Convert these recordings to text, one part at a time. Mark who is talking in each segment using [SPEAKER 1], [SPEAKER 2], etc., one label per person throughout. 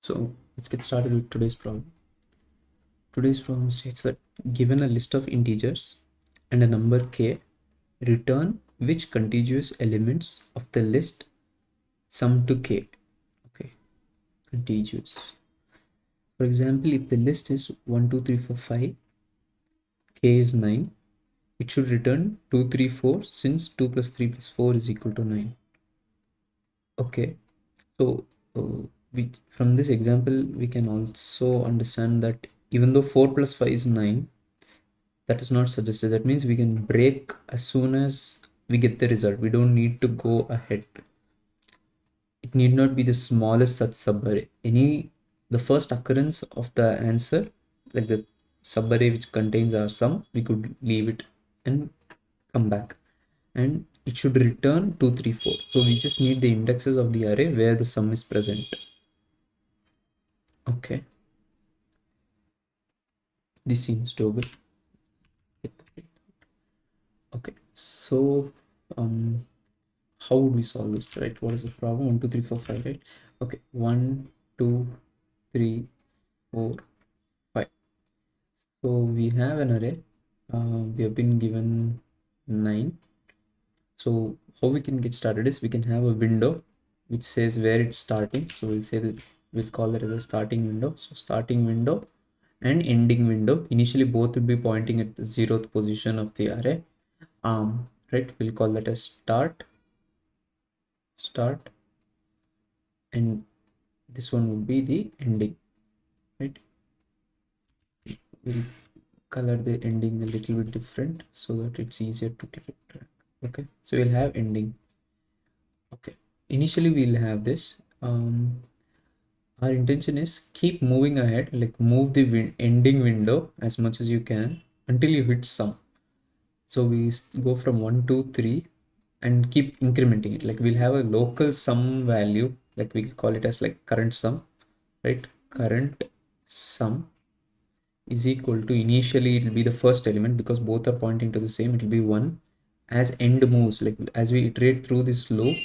[SPEAKER 1] So let's get started with today's problem. Today's problem states that given a list of integers and a number k, return which contiguous elements of the list sum to k. Okay, contiguous. For example, if the list is 1, 2, 3, 4, 5, k is 9, it should return 2, 3, 4 since 2 plus 3 plus 4 is equal to 9. Okay, so from this example, we can also understand that even though 4 plus 5 is 9, that is not suggested. That means we can break as soon as we get the result. We don't need to go ahead. It need not be the smallest such subarray. The first occurrence of the answer, like the subarray which contains our sum, we could leave it and come back. And it should return 2, 3, 4. So we just need the indexes of the array where the sum is present. Okay. This seems doable. Okay. So how would we solve this, right? What is the problem? 1, 2, 3, 4, 5, right? Okay, 1, 2, 3, 4, 5. So we have an array. We have been given 9. So how we can get started is we can have a window which says where it's starting. So we'll say that we'll call it as a starting window. So starting window and ending window. Initially both will be pointing at the 0th position of the array. Right, we'll call that as start, and this one would be the ending, right? We'll color the ending a little bit different so that it's easier to keep track. Okay, so we'll have ending. Okay, initially we'll have this. Our intention is keep moving ahead, like move the ending window as much as you can until you hit sum. So we go from 1 to 3 and keep incrementing it. Like we'll have a local sum value, like we'll call it as like current sum, right? Current sum is equal to, initially it will be the first element because both are pointing to the same, it will be 1. As end moves, like as we iterate through this loop,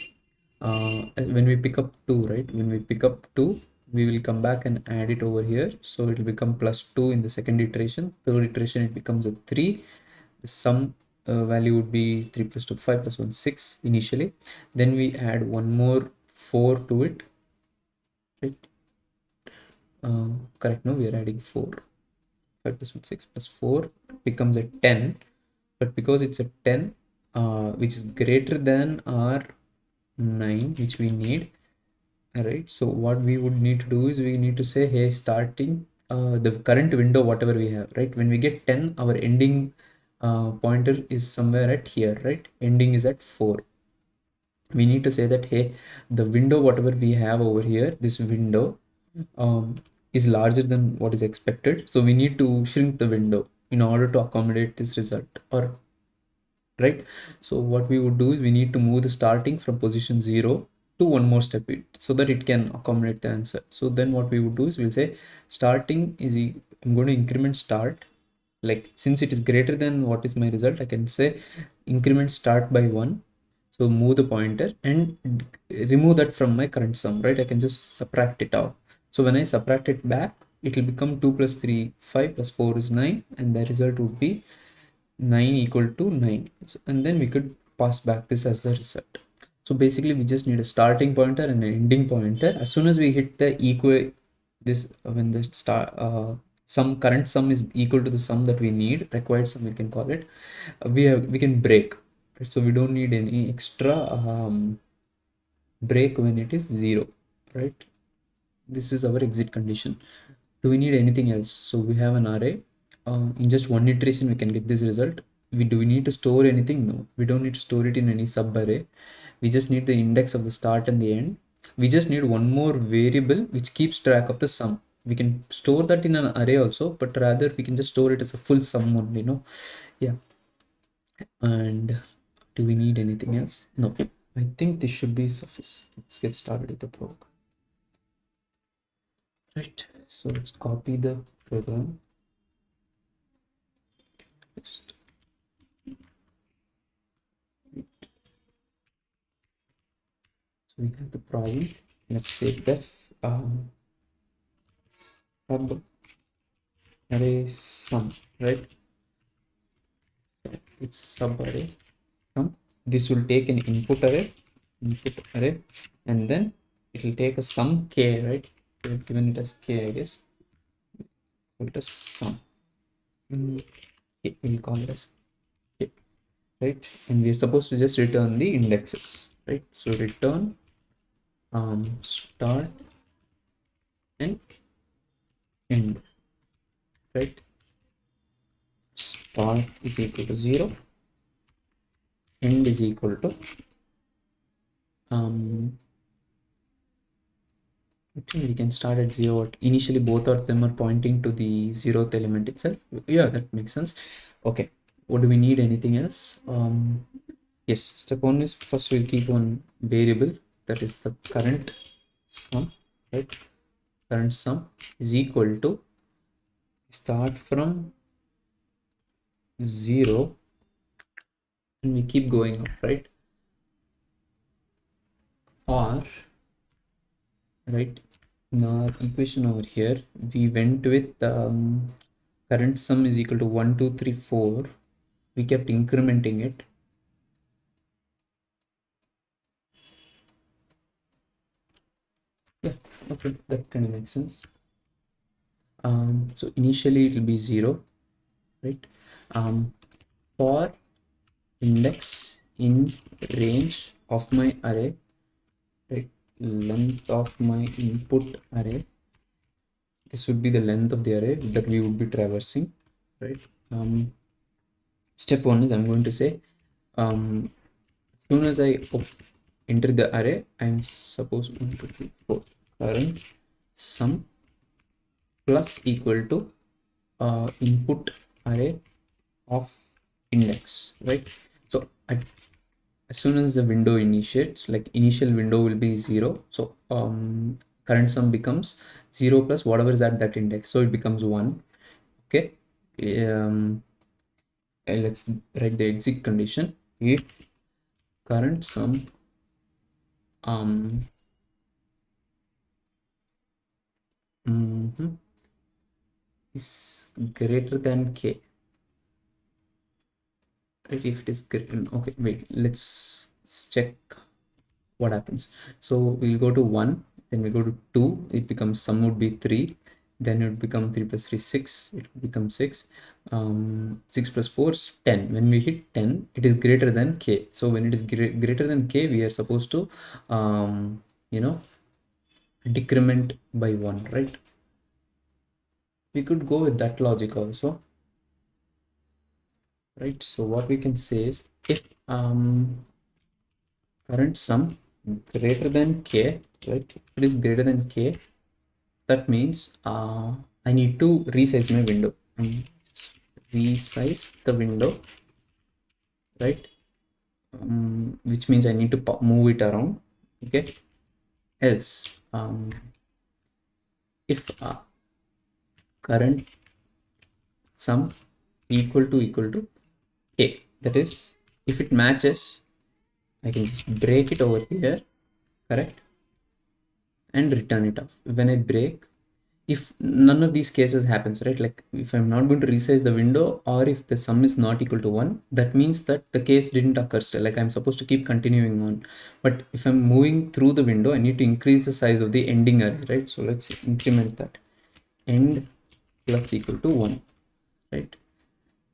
[SPEAKER 1] when we pick up 2, right, when we pick up 2, we will come back and add it over here, so it will become plus 2 in the second iteration. Third iteration it becomes a 3. The sum value would be 3 plus 2 5 plus 1 6 initially. Then we add one more 4 to it, right? Correct, no, we are adding 4. 5 plus 1 6 plus 4 becomes a 10, but because it's a 10, which is greater than our 9 which we need, right? So what we would need to do is we need to say, hey, starting the current window whatever we have, right? When we get 10, our ending pointer is somewhere at here, right? Ending is at 4. We need to say that, hey, the window whatever we have over here, this window is larger than what is expected, so we need to shrink the window in order to accommodate this result, or right? So what we would do is we need to move the starting from position 0 to one more step so that it can accommodate the answer. So then what we would do is we'll say starting is I'm going to increment start, like since it is greater than what is my result, I can say increment start by 1. So move the pointer and remove that from my current sum, right? I can just subtract it out. So when I subtract it back, it will become 2 plus 3 5 plus 4 is 9, and the result would be 9 equal to 9. So, and then we could pass back this as the result. So basically we just need a starting pointer and an ending pointer. As soon as we hit the equal, this when the sum, current sum is equal to the sum that we need, required sum we can call it, we can break, right? So we don't need any extra break when it is 0, right? This is our exit condition. Do we need anything else? So we have an array. In just one iteration we can get this result. Do we need to store anything? No, we don't need to store it in any sub array. We just need the index of the start and the end. We just need one more variable which keeps track of the sum. We can store that in an array also, but rather we can just store it as a full sum only, no? Yeah. And do we need anything else? No, I think this should be sufficient. Let's get started with the program. Right, so let's copy the program. Just so we have the problem. Let's save def. sub array sum, right? It's sub array sum. This will take an input array, and then it will take a sum k, right? We have given it as k, I guess. Call it as sum. We'll call it as k, right? And we're supposed to just return the indexes, right? So return start and end, right? Start is equal to 0, end is equal to actually we can start at 0. Initially both of them are pointing to the 0th element itself. Yeah, that makes sense. Okay, what do we need? Anything else? Yes, step one is first we'll keep one variable, that is the current sum, right? Current sum is equal to start from 0 and we keep going up, right? Or, right, in our equation over here we went with current sum is equal to 1 2 3 4. We kept incrementing it. Yeah, okay, that kind of makes sense. So initially it will be 0, right? For index in range of my array, right? Length of my input array, this would be the length of the array that we would be traversing, right? Step one is I'm going to say as soon as I enter the array, I'm supposed 1 2 3 4 current sum plus equal to input array of index, right? So as soon as the window initiates, like initial window will be 0, so current sum becomes 0 plus whatever is at that index, so it becomes 1. Okay, and let's write the exit condition. If current sum is greater than k, right? If it is greater, okay, wait, let's check what happens. So we'll go to 1, then we go to 2, it becomes sum would be 3, then it would become 3 plus 3 6, it would become 6. 6 plus 4 is 10. When we hit 10, it is greater than k. So when it is greater than k, we are supposed to you know, decrement by 1, right? We could go with that logic also, right? So what we can say is if current sum greater than k, right? If it is greater than k, that means I need to resize my window. Resize the window, right? Which means I need to move it around. Okay. Else, if current sum equal to k, that is, if it matches, I can just break it over here, correct, and return it off. When I break, if none of these cases happens, right, like if I'm not going to resize the window or if the sum is not equal to 1, that means that the case didn't occur still, like I'm supposed to keep continuing on. But if I'm moving through the window, I need to increase the size of the ending array, right? So let's increment that, end plus equal to 1, right?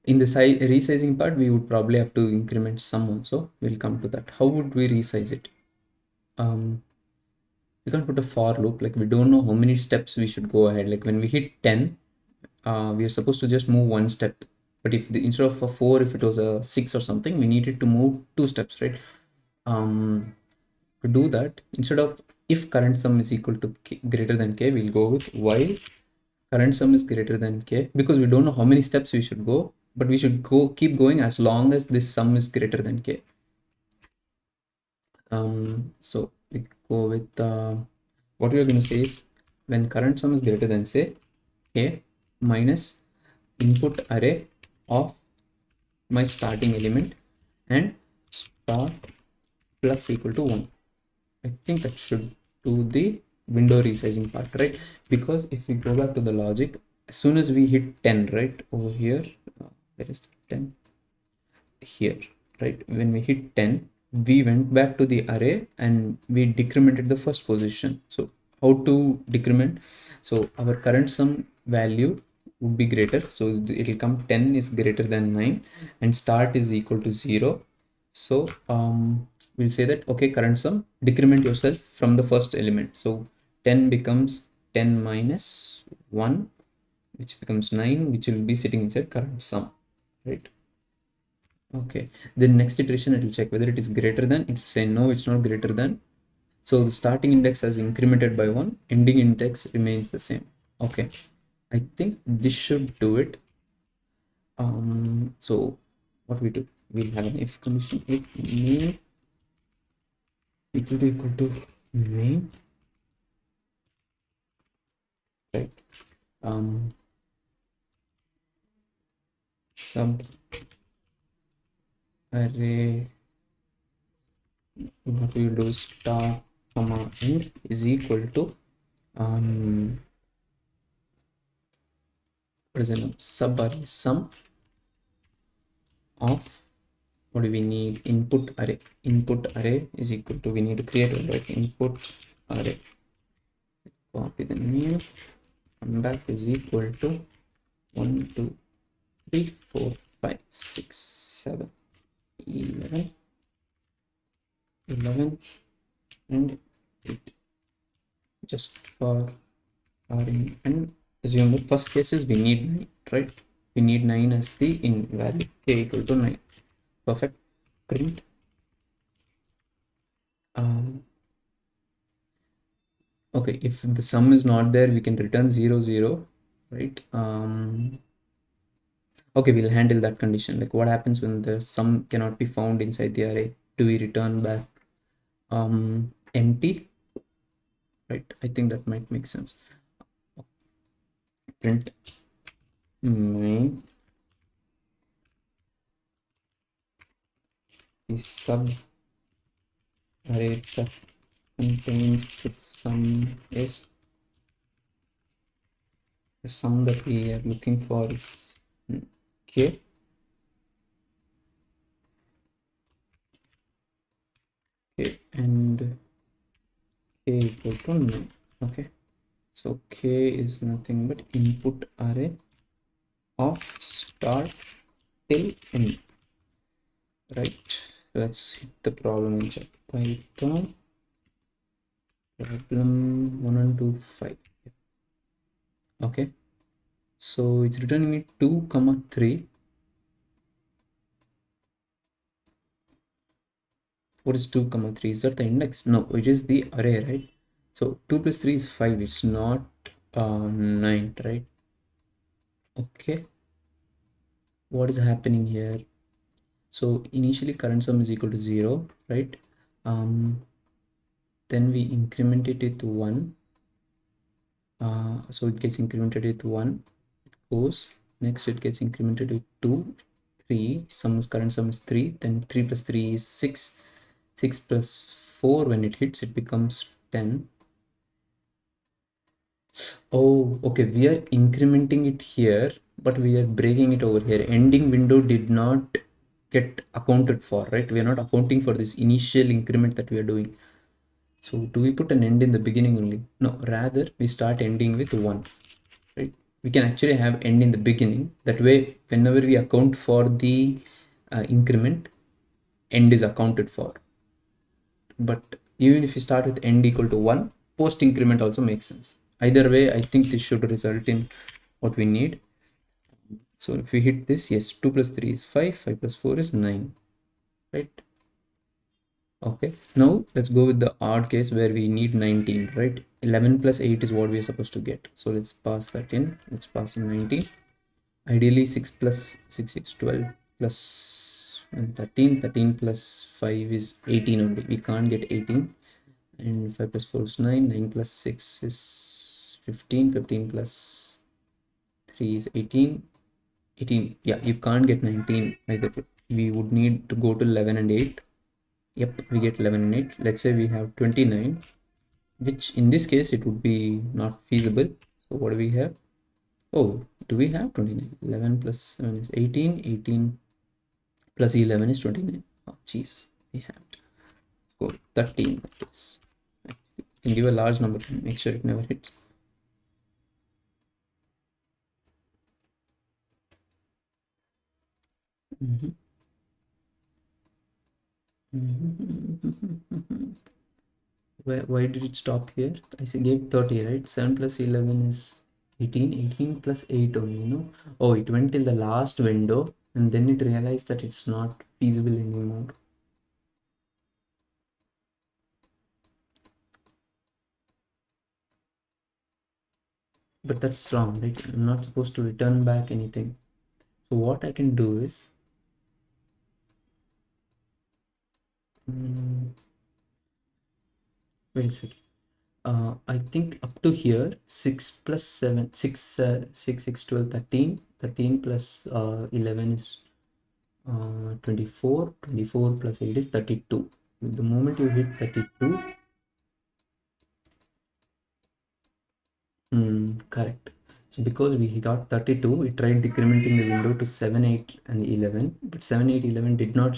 [SPEAKER 1] In the resizing part, we would probably have to increment sum also. We'll come to that. How would we resize it? We can't put a for loop, like we don't know how many steps we should go ahead. Like when we hit 10, we are supposed to just move one step, but if instead of a 4, if it was a 6 or something, we needed to move 2 steps, right? To do that, instead of if current sum is equal to k, greater than k, we'll go with while current sum is greater than k, because we don't know how many steps we should go, but we should keep going as long as this sum is greater than k. So we go with what we are going to say is when current sum is greater than, say, k minus input array of my starting element and start plus equal to 1. I think that should do the window resizing part, right? Because if we go back to the logic, as soon as we hit 10, right, over here, where is 10? Here, right? When we hit 10, we went back to the array and we decremented the first position. So how to decrement? So our current sum value would be greater. So it will come 10 is greater than 9 and start is equal to 0. So we'll say that, okay, current sum, decrement yourself from the first element. So 10 becomes 10 minus 1, which becomes 9, which will be sitting inside current sum, right? Okay, then next iteration it will check whether it is greater than, it will say no, it's not greater than. So the starting index has incremented by 1, ending index remains the same. Okay, I think this should do it. So what we do, we'll have an if condition, if main equal to main, right? Sub array, what we will do is start comma end is equal to what is the name, sub array sum of, what do we need, input array is equal to, we need to create one, right? Input array, copy the name, come back, is equal to 1 2 3 4 5 6 7 11 11 and 8, just for and assume the first case is we need 9, right? We need 9 as the in value, k equal to 9. Perfect. Print okay, if the sum is not there, we can return 0 0, right? Okay, we'll handle that condition. Like what happens when the sum cannot be found inside the array? Do we return back empty? Right, I think that might make sense. Print main is sub array that contains the sum is, the sum that we are looking for is k. Okay, and k equal to 9. Okay, so k is nothing but input array of start till end, right? Let's hit the problem and check. Python problem 1 and 2 5. Okay, so it's returning me 2 comma 3. What is 2 comma 3? Is that the index? No, it is the array, right? So 2 plus 3 is 5. It's not 9, right? Okay, what is happening here? So initially current sum is equal to 0, right? Then we increment it with 1. So it gets incremented with 1. It goes. Next it gets incremented with 2, 3. Current sum is 3. Then 3 plus 3 is 6. 6 plus 4, when it hits, it becomes 10. Oh, okay. We are incrementing it here, but we are breaking it over here. Ending window did not get accounted for, right? We are not accounting for this initial increment that we are doing. So do we put an end in the beginning only? No, rather we start ending with 1, right? We can actually have end in the beginning. That way, whenever we account for the increment, end is accounted for. But even if you start with end equal to 1, post increment also makes sense. Either way, I think this should result in what we need. So if we hit this, yes, 2 plus 3 is 5, 5 plus 4 is 9, right? Okay, now let's go with the odd case where we need 19, right? 11 plus 8 is what we are supposed to get. So let's pass that in. Let's pass in 19. Ideally 6 plus 6 is 12 plus 13. 13 plus 5 is 18 only. We can't get 18. And 5 plus 4 is 9. 9 plus 6 is 15. 15 plus 3 is 18. 18. Yeah, you can't get 19 either. We would need to go to 11 and 8. Yep, we get 11 and 8. Let's say we have 29. which in this case it would be not feasible. So what do we have? Oh, do we have 29? 11 plus 7 is 18. 18 plus 11 is 29. Oh, Jesus, we have it. Let's go 13. That is. You can give a large number to make sure it never hits. Mm-hmm. Mm-hmm. Why did it stop here? I gave 30, right? 7 plus 11 is 18. 18 plus 8 only, no? Oh, it went till the last window and then it realized that it's not feasible anymore. But that's wrong, right? I'm not supposed to return back anything. So what I can do is, wait a second. I think up to here 6 plus 7 6 6 6 12 13 13 plus 11 is 24 24 plus 8 is 32. The moment you hit 32, correct. So because we got 32, we tried decrementing the window to 7 8 and 11, but 7 8 11 did not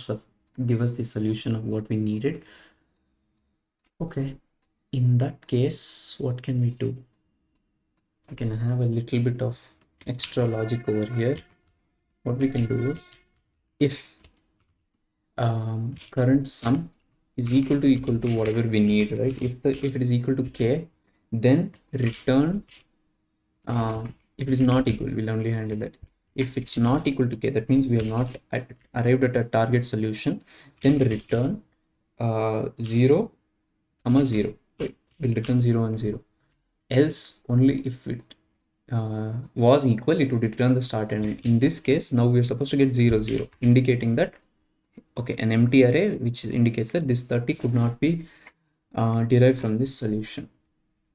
[SPEAKER 1] give us the solution of what we needed. Okay, in that case, what can we do? We can have a little bit of extra logic over here. What we can do is, if current sum is equal to whatever we need, right? If it is equal to k, then return. If it is not equal, we'll only handle that. If it's not equal to k, that means we have not arrived at a target solution. Then return 0, 0. Right? We'll return 0 and 0. Else, only if it was equal, it would return the start and in this case now we are supposed to get 0 0, indicating that okay, an empty array, which indicates that this 30 could not be derived from this solution.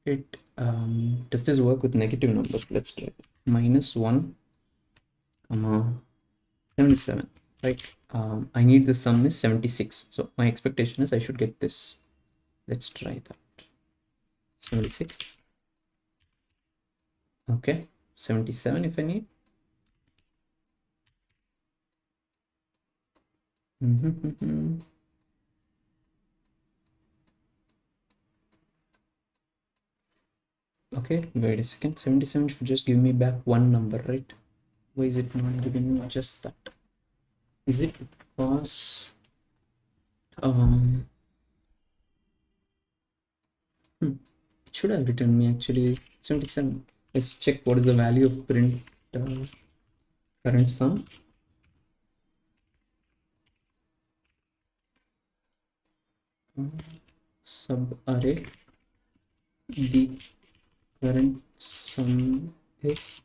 [SPEAKER 1] It does this work with negative numbers? Let's try. -1, 77, right? I need the sum is 76, so my expectation is I should get this. Let's try that. 76. Okay, 77 if I need. Okay, wait a second. 77 should just give me back one number, right? Why is it not giving me just that? Is it because it should have written me actually 77. Let's check what is the value of print current sum. Sub array, the current sum is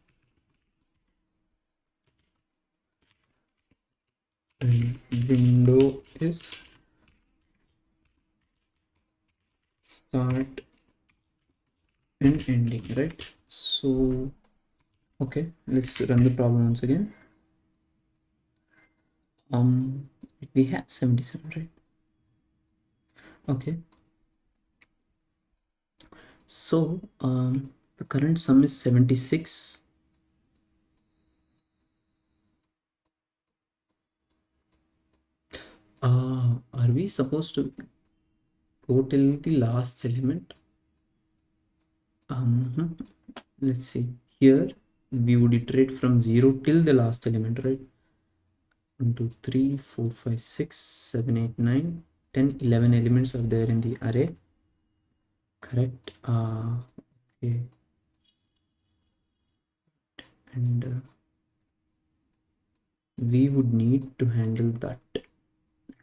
[SPEAKER 1] and window is start and ending, right? So okay, let's run the problem once again. We have 77, right? Okay, so the current sum is 76. Are we supposed to go till the last element? Let's see. Here we would iterate from 0 till the last element, right? 1 2 3 4 5 6 7 8 9 10 11 elements are there in the array, correct? Okay, and we would need to handle that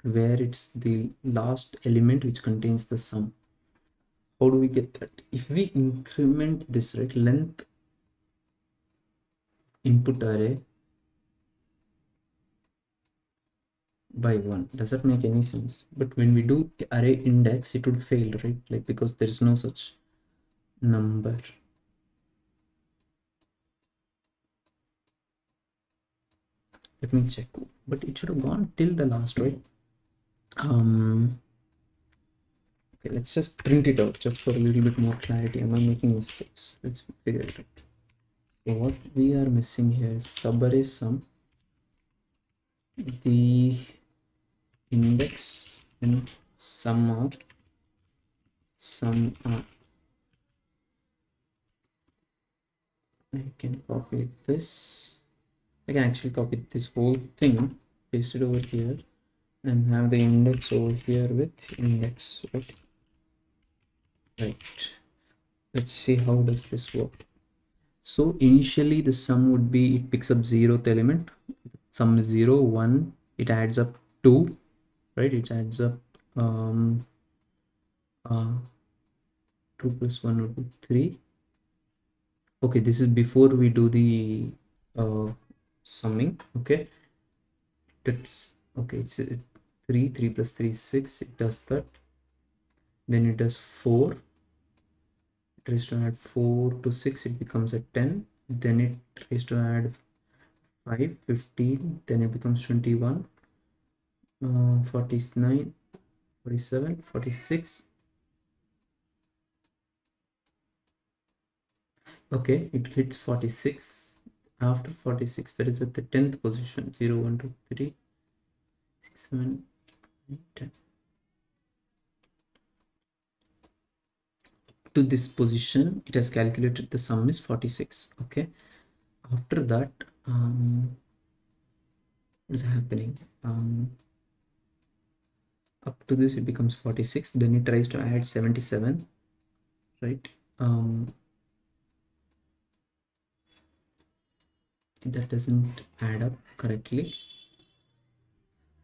[SPEAKER 1] where it's the last element which contains the sum. How do we get that? If we increment this, right, length input array by 1, does that make any sense? But when we do array index, it would fail, right? Like, because there is no such number. Let me check, but it should have gone till the last, right? Okay, let's just print it out just for a little bit more clarity. Am I making mistakes? Let's figure it out. So what we are missing here is subarray sum, the index and sum are. I can copy this. I can actually copy this whole thing, paste it over here, and have the index over here with index, right? Right. Let's see how does this work. So initially the sum would be, it picks up 0th element. Sum is 0, 1, it adds up 2, right? It adds up uh, 2 plus 1 would be 3. Okay, this is before we do the summing. Okay, that's okay. It's 3 plus 3 is 6. It does that. Then it does 4. It tries to add 4 to 6, it becomes a 10. Then it tries to add 5, 15. Then it becomes 21, 49, 47, 46. Okay, it hits 46. After 46, that is at the 10th position. 0, 1, 2, 3, 6, 7, 8, 10. To this position, it has calculated the sum is 46. Okay, after that, what is happening? Up to this, it becomes 46. Then it tries to add 77, right? That doesn't add up correctly.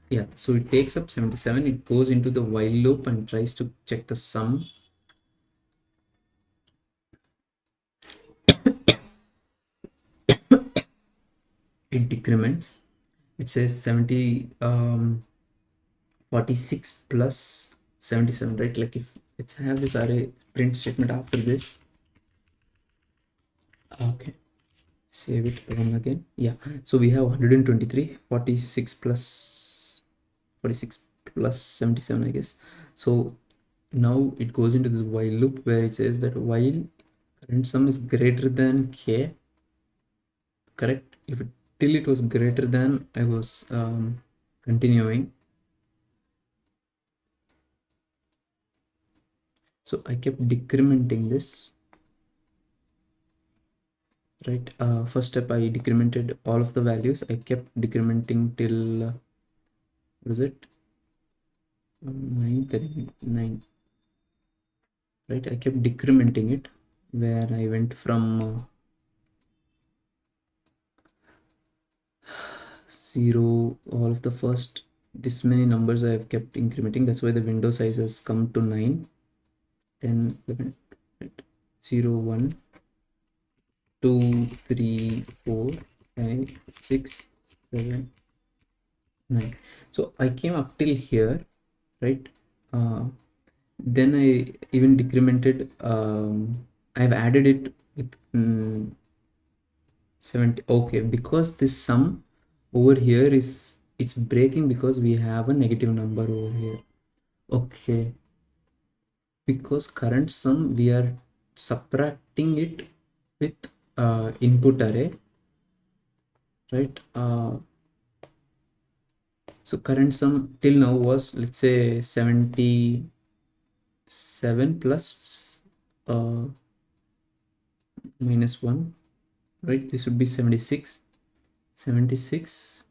[SPEAKER 1] Yeah, so it takes up 77. It goes into the while loop and tries to check the sum. It decrements. It says 46 plus 77, right? Like if it's have this array print statement after this. Okay, save it, run again. Yeah, so we have 123, 46 plus 77, I guess. So now it goes into this while loop where it says that while current sum is greater than k, correct? If it till it was greater than, I was continuing. So I kept decrementing this, right? First step, I decremented all of the values. I kept decrementing till what is it, 9, right? I kept decrementing it where I went from 0, all of the first this many numbers I have kept incrementing. That's why the window size has come to 9, 10, 11, 0, 1, 2, 3, 4, 5, 6, 7, 9. So I came up till here, right? Then I even decremented. I've added it with 70. Okay, because this sum over here is, it's breaking because we have a negative number over here. Okay, because current sum we are subtracting it with input array, right? So current sum till now was, let's say, 77 plus minus 1, right? This would be 76. 76.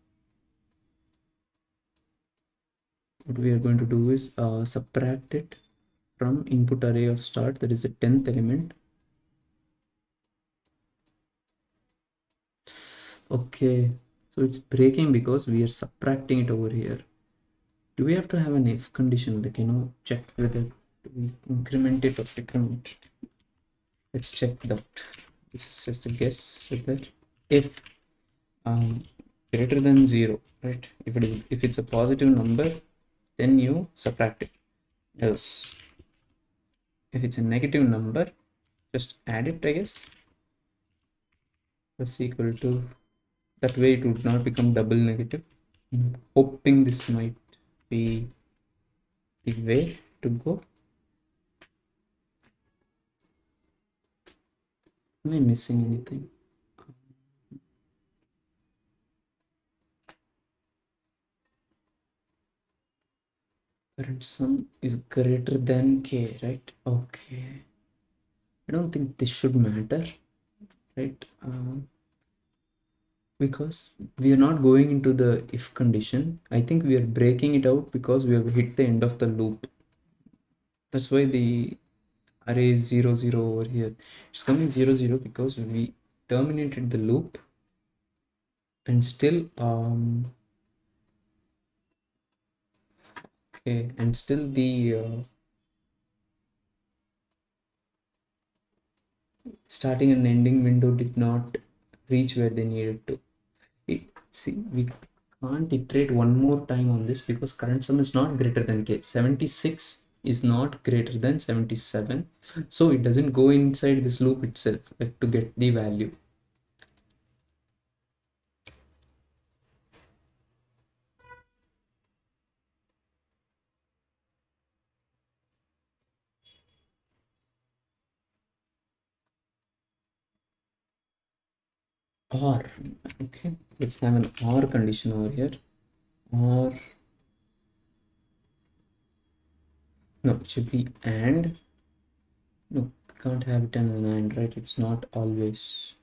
[SPEAKER 1] What we are going to do is subtract it from input array of start, that is the 10th element. Okay, so it's breaking because we are subtracting it over here. Do we have to have an if condition, like, check whether we increment it or decrement it? Let's check that. This is just a guess with that. If greater than 0, right? If it's a positive number, then you subtract it. Else, if it's a negative number, just add it, I guess. Plus equal to, that way it would not become double negative. I'm hoping this might be the way to go. Am I missing anything? Current sum is greater than k, right? Okay. I don't think this should matter, right? Because we are not going into the if condition. I think we are breaking it out because we have hit the end of the loop. That's why the array is 0 0 over here. It's coming 0 0 because we terminated the loop, and still okay, and still the starting and ending window did not reach where they needed to. See, we can't iterate one more time on this because current sum is not greater than k. 76 is not greater than 77, so it doesn't go inside this loop itself, like, to get the value. Or, okay, let's have an or condition over here. Or, no, it should be and. No, can't have it as an and, right? It's not always.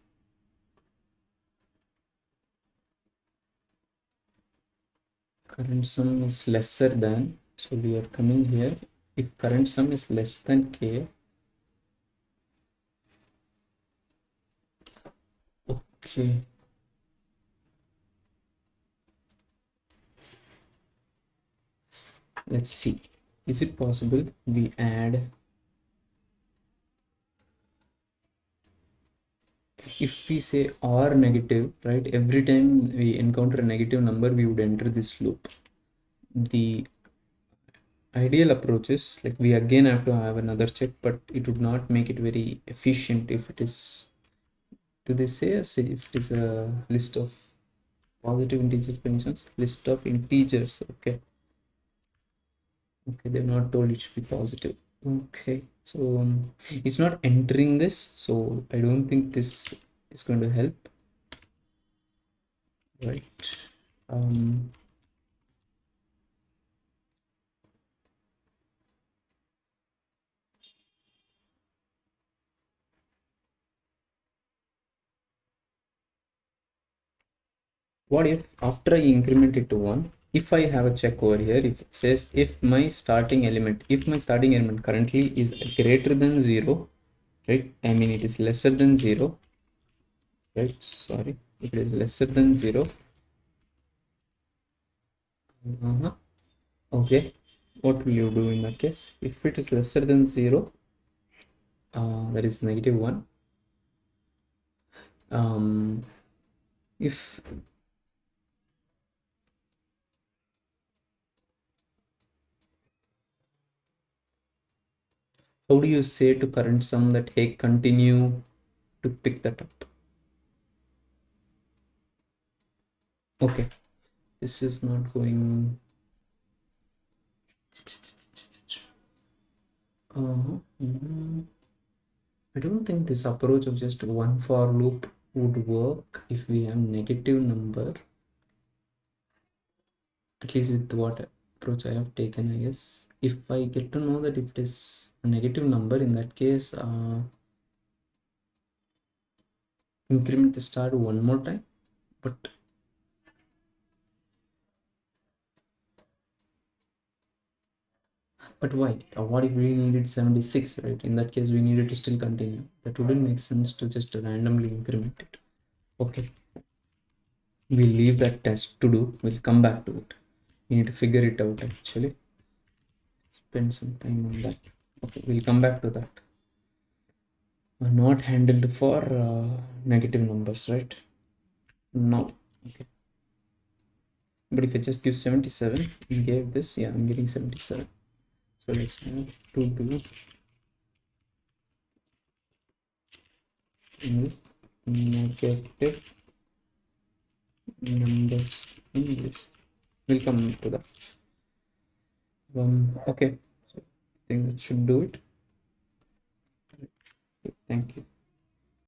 [SPEAKER 1] Current sum is lesser than, so we are coming here. If current sum is less than k, okay. Let's see. Is it possible we add, if we say or negative, right? Every time we encounter a negative number, we would enter this loop. The ideal approach is, like, we again have to have another check, but it would not make it very efficient if it is, do they say if it is a list of positive integers, for instance, list of integers, okay. Okay, they've not told it should be positive. Okay, so it's not entering this, so I don't think this is going to help, right? What if after I increment it to 1, if I have a check over here, if it says if my starting element currently is greater than 0, right? I mean, it is lesser than 0, right? Sorry, if it is lesser than 0, okay, what will you do in that case? If it is lesser than 0, that is negative 1. If How do you say to current sum that, hey, continue to pick that up? Okay, this is not going. I don't think this approach of just one for loop would work if we have negative number, at least with what approach I have taken, I guess. If I get to know that if it is a negative number, in that case, increment the start one more time, but why? What if we needed 76, right? In that case, we needed to still continue. That wouldn't make sense to just randomly increment it. Okay. We'll leave that test to do. We'll come back to it. We need to figure it out actually. Spend some time on that. Okay, we'll come back to that. Not handled for negative numbers, right? No. Okay. But if I just give 77, we gave this, yeah, I'm getting 77. So let's have to do negative numbers in list. We'll come to that. Okay, so I think that should do it. Thank you.